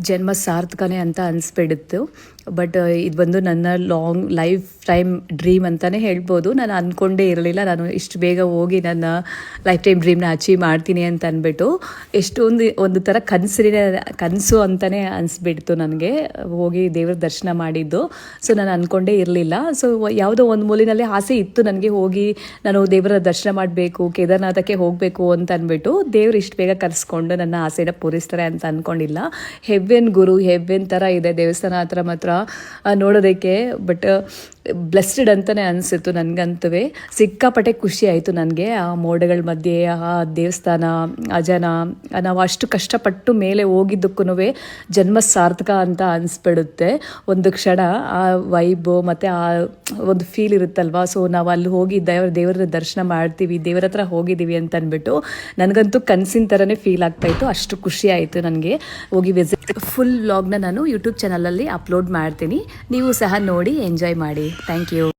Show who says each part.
Speaker 1: ಜನ್ಮ ಸಾರ್ಥಕನೇ ಅಂತ ಅನಿಸ್ಬಿಡುತ್ತು. ಬಟ್ ಇದು ಬಂದು ನನ್ನ ಲೈಫ್ ಟೈಮ್ ಡ್ರೀಮ್ ಅಂತಲೇ ಹೇಳ್ಬೋದು. ನಾನು ಅಂದ್ಕೊಂಡೇ ಇರಲಿಲ್ಲ ನಾನು ಇಷ್ಟು ಬೇಗ ಹೋಗಿ ನನ್ನ ಲೈಫ್ ಟೈಮ್ ಡ್ರೀಮ್ನ ಅಚೀವ್ ಮಾಡ್ತೀನಿ ಅಂತ ಅಂದ್ಬಿಟ್ಟು. ಒಂದು ಥರ ಕನಸು ಅಂತಲೇ ಅನಿಸ್ಬಿಡ್ತು ನನಗೆ ಹೋಗಿ ದೇವ್ರ ದರ್ಶನ ಮಾಡಿದ್ದು. ಸೊ ನಾನು ಅಂದ್ಕೊಂಡೇ ಇರಲಿಲ್ಲ. ಸೊ ಯಾವುದೋ ಒಂದು ಮೂಲಿನಲ್ಲಿ ಆಸೆ ಇತ್ತು ನನಗೆ, ಹೋಗಿ ನಾನು ದೇವರ ದರ್ಶನ ಮಾಡಬೇಕು, ಕೇದಾರನಾಥಕ್ಕೆ ಹೋಗಬೇಕು ಅಂತ ಅಂದ್ಬಿಟ್ಟು. ದೇವ್ರು ಇಷ್ಟು ಬೇಗ ಕರೆಸ್ಕೊಂಡು ನನ್ನ ಆಸೆನ ಪೂರೈಸ್ತಾರೆ ಅಂತ ಅಂದ್ಕೊಂಡಿಲ್ಲ. ಹೆವ್ವೆನ್ ಗುರು, ಹೆವ್ವೆನ್ ಥರ ಇದೆ ದೇವಸ್ಥಾನ ಹತ್ರ ಮಾತ್ರ ನೋಡೋದಕ್ಕೆ. ಬಟ್ ಬ್ಲೆಸ್ಡ್ ಅಂತಲೇ ಅನಿಸಿತ್ತು ನನಗಂತೂ. ಸಿಕ್ಕಾಪಟ್ಟೆ ಖುಷಿ ಆಯಿತು ನನಗೆ. ಆ ಮೋಡಗಳ ಮಧ್ಯೆ ಆ ದೇವಸ್ಥಾನ, ಆ ಜನ, ನಾವು ಅಷ್ಟು ಕಷ್ಟಪಟ್ಟು ಮೇಲೆ ಹೋಗಿದ್ದಕ್ಕೂ ಜನ್ಮ ಸಾರ್ಥಕ ಅಂತ ಅನಿಸ್ಬಿಡುತ್ತೆ ಒಂದು ಕ್ಷಣ. ಆ ವೈಬು ಮತ್ತು ಆ ಒಂದು ಫೀಲ್ ಇರುತ್ತಲ್ವ. ಸೊ ನಾವು ಅಲ್ಲಿ ಹೋಗಿ ದೇವರ ದರ್ಶನ ಮಾಡ್ತೀವಿ, ದೇವರ ಹತ್ರ ಹೋಗಿದ್ದೀವಿ ಅಂತ ಅಂದ್ಬಿಟ್ಟು ನನಗಂತೂ ಕನಸಿನ ಥರನೇ ಫೀಲ್ ಆಗ್ತಾಯಿತ್ತು. ಅಷ್ಟು ಖುಷಿ ಆಯಿತು ನನಗೆ ಹೋಗಿ ಫುಲ್ ವ್ಲಾಗ್ನ ನಾನು ಯೂಟ್ಯೂಬ್ ಚಾನಲಲ್ಲಿ ಅಪ್ಲೋಡ್ ಮಾಡ್ತೀನಿ. ನೀವು ಸಹ ನೋಡಿ ಎಂಜಾಯ್ ಮಾಡಿ. Thank you.